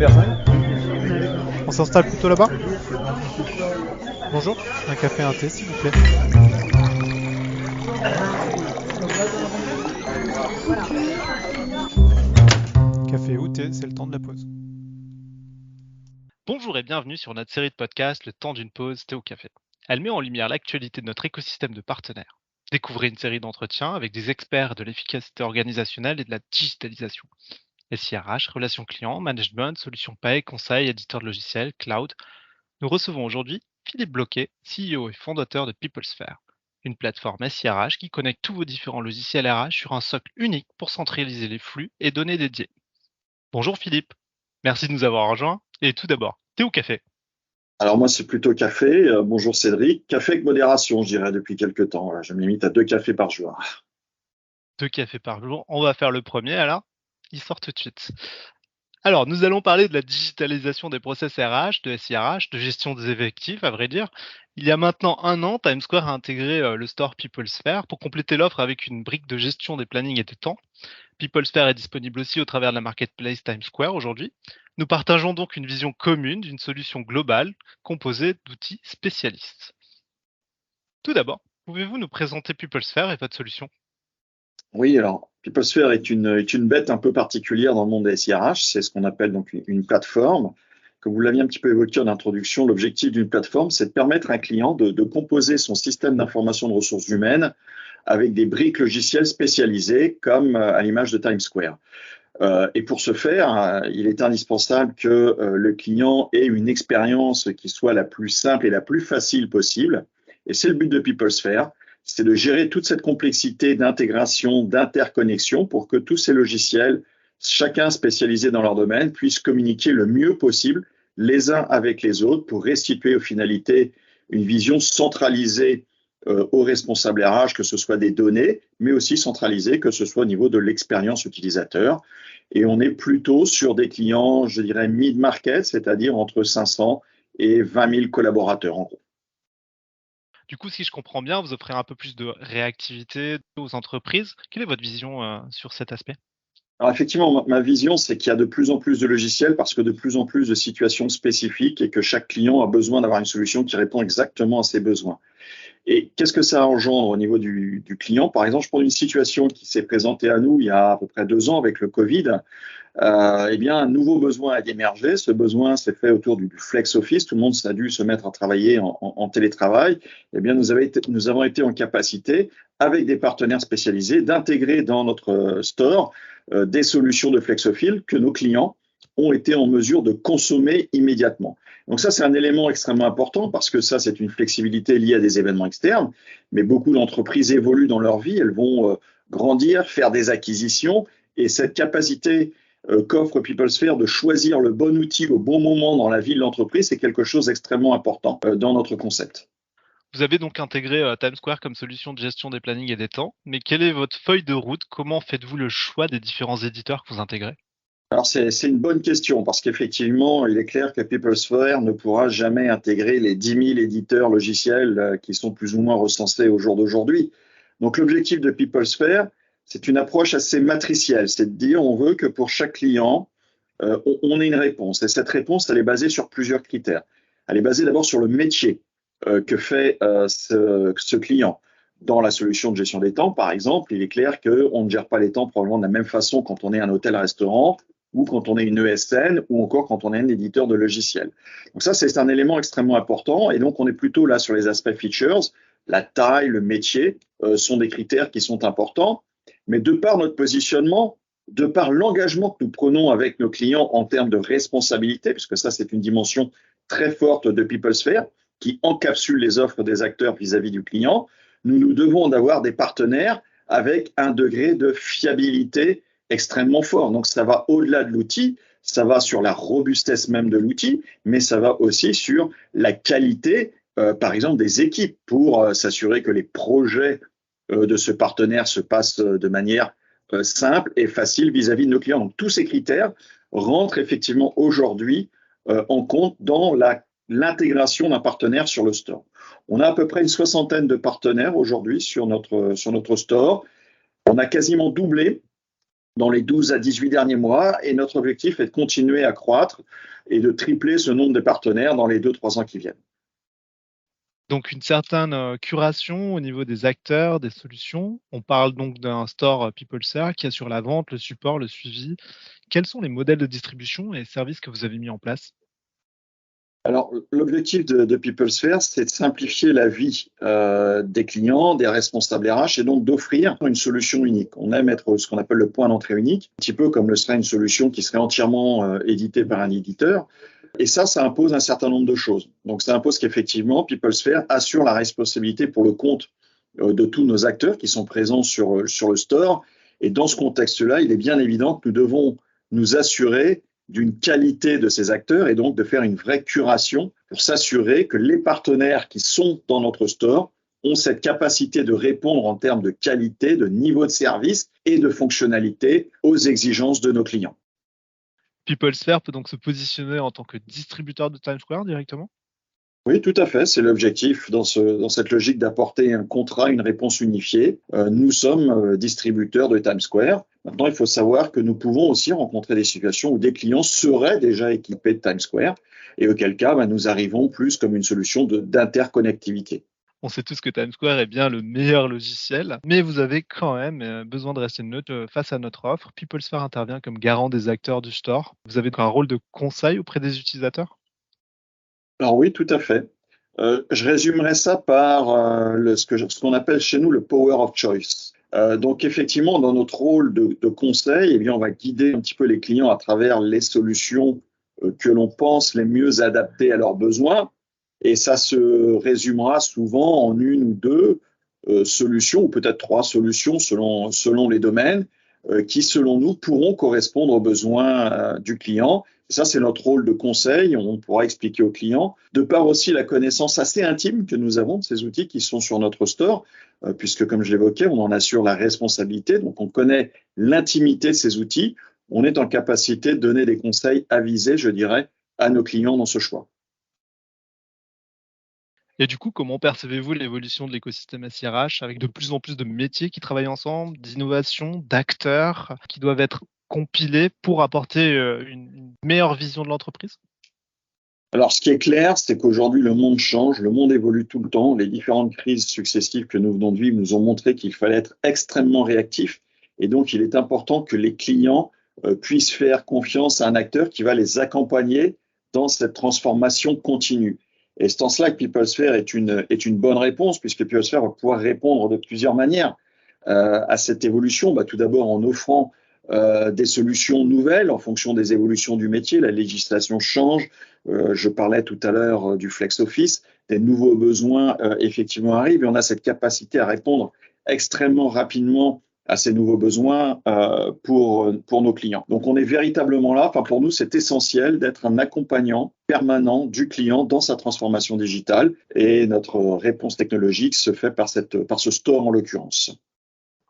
personnes. On s'installe plutôt là-bas. Bonjour, un café et un thé s'il vous plaît. Café ou thé, c'est le temps de la pause. Bonjour et bienvenue sur notre série de podcasts Le temps d'une pause, thé au café. Elle met en lumière l'actualité de notre écosystème de partenaires. Découvrez une série d'entretiens avec des experts de l'efficacité organisationnelle et de la digitalisation. SIRH, relations clients, management, solutions paye, conseil, éditeur de logiciels, cloud. Nous recevons aujourd'hui Philippe Bloquet, CEO et fondateur de PeopleSphere, une plateforme SIRH qui connecte tous vos différents logiciels RH sur un socle unique pour centraliser les flux et données dédiées. Bonjour Philippe, merci de nous avoir rejoints. Et tout d'abord, thé ou café? Alors moi, c'est plutôt café. Bonjour Cédric. Café avec modération, je dirais, depuis quelques temps. Voilà, je me limite à 2 cafés par jour. 2 cafés par jour. On va faire le premier alors. Il sort tout de suite. Alors, nous allons parler de la digitalisation des process RH, de SIRH, de gestion des effectifs, à vrai dire. Il y a maintenant 1 an, Times Square a intégré le store PeopleSphere pour compléter l'offre avec une brique de gestion des plannings et des temps. PeopleSphere est disponible aussi au travers de la marketplace Times Square aujourd'hui. Nous partageons donc une vision commune d'une solution globale composée d'outils spécialistes. Tout d'abord, pouvez-vous nous présenter PeopleSphere et votre solution? Oui, alors PeopleSphere est une bête un peu particulière dans le monde des SIRH. C'est ce qu'on appelle donc une plateforme. Comme vous l'aviez un petit peu évoqué en introduction, l'objectif d'une plateforme, c'est de permettre à un client de composer son système d'information de ressources humaines avec des briques logicielles spécialisées, comme à l'image de Times Square. Et pour ce faire, il est indispensable que le client ait une expérience qui soit la plus simple et la plus facile possible. Et c'est le but de PeopleSphere, c'est de gérer toute cette complexité d'intégration, d'interconnexion pour que tous ces logiciels, chacun spécialisé dans leur domaine, puissent communiquer le mieux possible les uns avec les autres pour restituer aux finalités une vision centralisée aux responsables RH, que ce soit des données, mais aussi centralisée, que ce soit au niveau de l'expérience utilisateur. Et on est plutôt sur des clients, je dirais, mid-market, c'est-à-dire entre 500 et 20 000 collaborateurs en gros. Du coup, si je comprends bien, vous offrez un peu plus de réactivité aux entreprises. Quelle est votre vision sur cet aspect? Alors effectivement, ma vision, c'est qu'il y a de plus en plus de logiciels parce que de plus en plus de situations spécifiques et que chaque client a besoin d'avoir une solution qui répond exactement à ses besoins. Et qu'est-ce que ça engendre au niveau du client? Par exemple, je prends une situation qui s'est présentée à nous il y a à peu près 2 ans avec le Covid. Eh bien, un nouveau besoin a émergé. Ce besoin s'est fait autour du flex office. Tout le monde a dû se mettre à travailler en télétravail. Eh bien, nous avons été en capacité, avec des partenaires spécialisés, d'intégrer dans notre store des solutions de FlexOffice que nos clients ont été en mesure de consommer immédiatement. Donc ça, c'est un élément extrêmement important parce que ça, c'est une flexibilité liée à des événements externes. Mais beaucoup d'entreprises évoluent dans leur vie. Elles vont grandir, faire des acquisitions. Et cette capacité qu'offre PeopleSphere de choisir le bon outil au bon moment dans la vie de l'entreprise, c'est quelque chose d'extrêmement important dans notre concept. Vous avez donc intégré Times Square comme solution de gestion des plannings et des temps, mais quelle est votre feuille de route? Comment faites-vous le choix des différents éditeurs que vous intégrez? Alors c'est une bonne question parce qu'effectivement, il est clair que PeopleSphere ne pourra jamais intégrer les 10 000 éditeurs logiciels qui sont plus ou moins recensés au jour d'aujourd'hui. Donc l'objectif de PeopleSphere, c'est une approche assez matricielle, c'est de dire on veut que pour chaque client, on ait une réponse. Et cette réponse, elle est basée sur plusieurs critères. Elle est basée d'abord sur le métier que fait ce client. Dans la solution de gestion des temps, par exemple, il est clair qu'on ne gère pas les temps probablement de la même façon quand on est un hôtel-restaurant ou quand on est une ESN ou encore quand on est un éditeur de logiciels. Donc ça, c'est un élément extrêmement important et donc on est plutôt là sur les aspects features. La taille, le métier sont des critères qui sont importants, mais de par notre positionnement, de par l'engagement que nous prenons avec nos clients en termes de responsabilité, puisque ça, c'est une dimension très forte de PeopleSphere qui encapsule les offres des acteurs vis-à-vis du client, nous devons d'avoir des partenaires avec un degré de fiabilité extrêmement fort. Donc ça va au-delà de l'outil, ça va sur la robustesse même de l'outil, mais ça va aussi sur la qualité, par exemple, des équipes pour s'assurer que les projets de ce partenaire se passent de manière simple et facile vis-à-vis de nos clients. Donc tous ces critères rentrent effectivement aujourd'hui en compte dans l'intégration d'un partenaire sur le store. On a à peu près une soixantaine de partenaires aujourd'hui sur notre store. On a quasiment doublé dans les 12 à 18 derniers mois et notre objectif est de continuer à croître et de tripler ce nombre de partenaires dans les 2-3 ans qui viennent. Donc une certaine curation au niveau des acteurs, des solutions. On parle donc d'un store PeopleSphere qui assure la vente, le support, le suivi. Quels sont les modèles de distribution et services que vous avez mis en place? Alors, l'objectif de PeopleSphere, c'est de simplifier la vie des clients, des responsables RH et donc d'offrir une solution unique. On aime être ce qu'on appelle le point d'entrée unique, un petit peu comme le serait une solution qui serait entièrement éditée par un éditeur. Et ça impose un certain nombre de choses. Donc, ça impose qu'effectivement, PeopleSphere assure la responsabilité pour le compte de tous nos acteurs qui sont présents sur le store. Et dans ce contexte-là, il est bien évident que nous devons nous assurer d'une qualité de ces acteurs et donc de faire une vraie curation pour s'assurer que les partenaires qui sont dans notre store ont cette capacité de répondre en termes de qualité, de niveau de service et de fonctionnalité aux exigences de nos clients. PeopleSphere peut donc se positionner en tant que distributeur de Times Square directement? Oui, tout à fait. C'est l'objectif dans cette logique d'apporter un contrat, une réponse unifiée. Nous sommes distributeurs de Times Square. Maintenant, il faut savoir que nous pouvons aussi rencontrer des situations où des clients seraient déjà équipés de Times Square et auquel cas, nous arrivons plus comme une solution d'interconnectivité. On sait tous que Times Square est bien le meilleur logiciel, mais vous avez quand même besoin de rester neutre face à notre offre. PeopleSphere intervient comme garant des acteurs du store. Vous avez donc un rôle de conseil auprès des utilisateurs? Alors oui, tout à fait. Je résumerai ça par ce qu'on appelle chez nous le power of choice. Donc effectivement, dans notre rôle de conseil, eh bien, on va guider un petit peu les clients à travers les solutions que l'on pense les mieux adaptées à leurs besoins. Et ça se résumera souvent en une ou deux solutions, ou peut-être trois solutions selon les domaines, qui, selon nous, pourront correspondre aux besoins du client. Ça, c'est notre rôle de conseil. On pourra expliquer aux clients, de par aussi la connaissance assez intime que nous avons de ces outils qui sont sur notre store, puisque, comme je l'évoquais, on en assure la responsabilité. Donc, on connaît l'intimité de ces outils. On est en capacité de donner des conseils avisés, je dirais, à nos clients dans ce choix. Et du coup, comment percevez-vous l'évolution de l'écosystème SIRH avec de plus en plus de métiers qui travaillent ensemble, d'innovation, d'acteurs qui doivent être compilés pour apporter une meilleure vision de l'entreprise? Alors, ce qui est clair, c'est qu'aujourd'hui, le monde change, le monde évolue tout le temps. Les différentes crises successives que nous venons de vivre nous ont montré qu'il fallait être extrêmement réactif. Et donc, il est important que les clients puissent faire confiance à un acteur qui va les accompagner dans cette transformation continue. Et c'est en cela que PeopleSphere est une bonne réponse, puisque PeopleSphere va pouvoir répondre de plusieurs manières à cette évolution. Tout d'abord en offrant des solutions nouvelles en fonction des évolutions du métier. La législation change. Je parlais tout à l'heure du flex office. Des nouveaux besoins effectivement arrivent et on a cette capacité à répondre extrêmement rapidement à ces nouveaux besoins pour nos clients. Donc on est véritablement là. Enfin, pour nous, c'est essentiel d'être un accompagnant permanent du client dans sa transformation digitale et notre réponse technologique se fait par ce store en l'occurrence.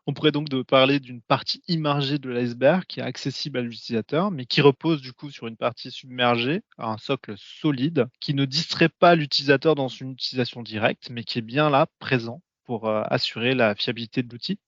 On pourrait donc parler d'une partie immergée de l'iceberg qui est accessible à l'utilisateur, mais qui repose du coup sur une partie submergée, un socle solide, qui ne distrait pas l'utilisateur dans une utilisation directe, mais qui est bien là, présent, pour assurer la fiabilité de l'outil.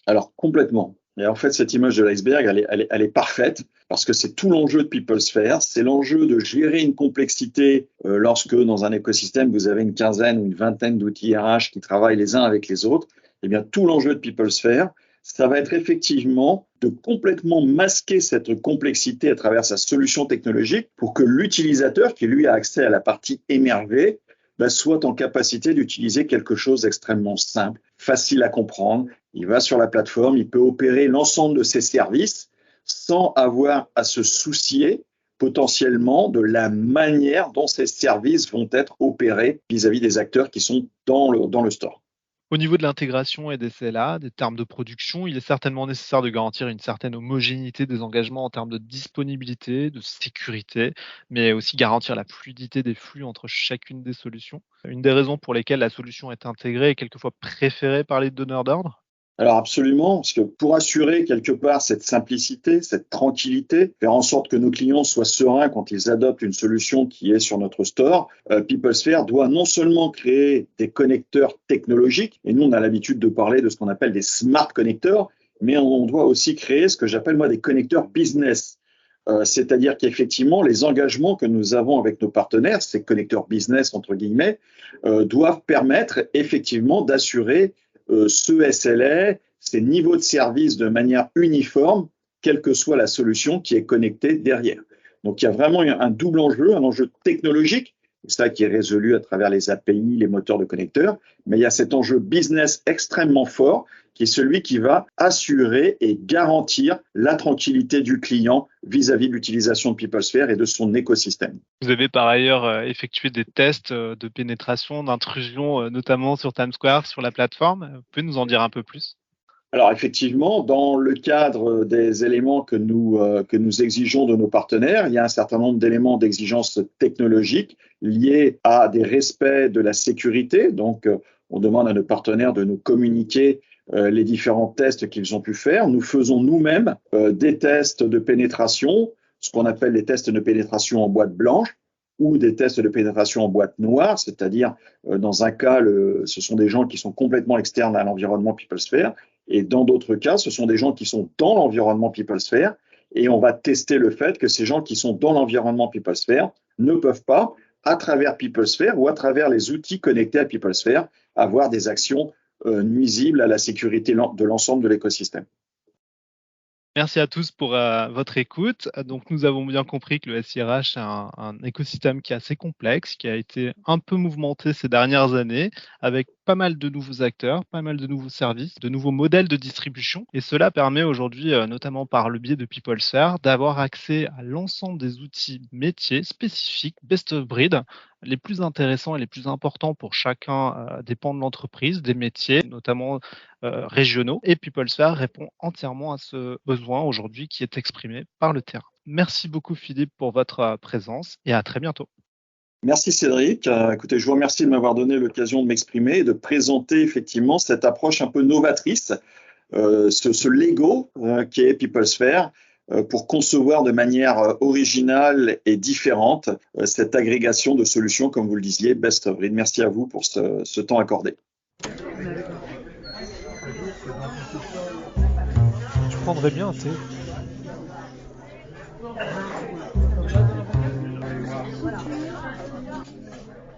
Alors, complètement. Et en fait, cette image de l'iceberg, elle est parfaite parce que c'est tout l'enjeu de PeopleSphere. C'est l'enjeu de gérer une complexité lorsque, dans un écosystème, vous avez une quinzaine ou une vingtaine d'outils RH qui travaillent les uns avec les autres. Eh bien, tout l'enjeu de PeopleSphere, ça va être effectivement de complètement masquer cette complexité à travers sa solution technologique pour que l'utilisateur, qui lui a accès à la partie émergée, soit en capacité d'utiliser quelque chose d'extrêmement simple, facile à comprendre. Il va sur la plateforme, il peut opérer l'ensemble de ses services sans avoir à se soucier potentiellement de la manière dont ces services vont être opérés vis-à-vis des acteurs qui sont dans le store. Au niveau de l'intégration et des CLA, des termes de production, il est certainement nécessaire de garantir une certaine homogénéité des engagements en termes de disponibilité, de sécurité, mais aussi garantir la fluidité des flux entre chacune des solutions. Une des raisons pour lesquelles la solution est intégrée et quelquefois préférée par les donneurs d'ordre? Alors absolument, parce que pour assurer quelque part cette simplicité, cette tranquillité, faire en sorte que nos clients soient sereins quand ils adoptent une solution qui est sur notre store, PeopleSphere doit non seulement créer des connecteurs technologiques, et nous on a l'habitude de parler de ce qu'on appelle des smart connecteurs, mais on doit aussi créer ce que j'appelle moi des connecteurs business. C'est-à-dire qu'effectivement, les engagements que nous avons avec nos partenaires, ces connecteurs business entre guillemets, doivent permettre effectivement d'assurer ce SLA, ces niveaux de service de manière uniforme, quelle que soit la solution qui est connectée derrière. Donc il y a vraiment un double enjeu, un enjeu technologique, ça qui est résolu à travers les API, les moteurs de connecteurs, mais il y a cet enjeu business extrêmement fort qui est celui qui va assurer et garantir la tranquillité du client vis-à-vis de l'utilisation de PeopleSphere et de son écosystème. Vous avez par ailleurs effectué des tests de pénétration, d'intrusion, notamment sur Times Square, sur la plateforme. Vous pouvez nous en dire un peu plus? Alors effectivement, dans le cadre des éléments que nous exigeons de nos partenaires, il y a un certain nombre d'éléments d'exigence technologique liés à des respects de la sécurité. Donc, on demande à nos partenaires de nous communiquer les différents tests qu'ils ont pu faire. Nous faisons nous-mêmes des tests de pénétration, ce qu'on appelle les tests de pénétration en boîte blanche ou des tests de pénétration en boîte noire, c'est-à-dire dans un cas, ce sont des gens qui sont complètement externes à l'environnement PeopleSphere. Et dans d'autres cas, ce sont des gens qui sont dans l'environnement PeopleSphere et on va tester le fait que ces gens qui sont dans l'environnement PeopleSphere ne peuvent pas, à travers PeopleSphere ou à travers les outils connectés à PeopleSphere, avoir des actions nuisibles à la sécurité de l'ensemble de l'écosystème. Merci à tous pour votre écoute. Donc, nous avons bien compris que le SIRH est un écosystème qui est assez complexe, qui a été un peu mouvementé ces dernières années, avec pas mal de nouveaux acteurs, pas mal de nouveaux services, de nouveaux modèles de distribution. Et cela permet aujourd'hui, notamment par le biais de PeopleSphere, d'avoir accès à l'ensemble des outils métiers spécifiques, best of breed, les plus intéressants et les plus importants pour chacun des pans de l'entreprise, des métiers, notamment régionaux. Et PeopleSphere répond entièrement à ce besoin aujourd'hui qui est exprimé par le terrain. Merci beaucoup Philippe pour votre présence et à très bientôt. Merci Cédric. Écoutez, je vous remercie de m'avoir donné l'occasion de m'exprimer et de présenter effectivement cette approche un peu novatrice, ce Lego qui est PeopleSphere, pour concevoir de manière originale et différente cette agrégation de solutions, comme vous le disiez, best of breed. Merci à vous pour ce temps accordé. Je prendrais bien un thé.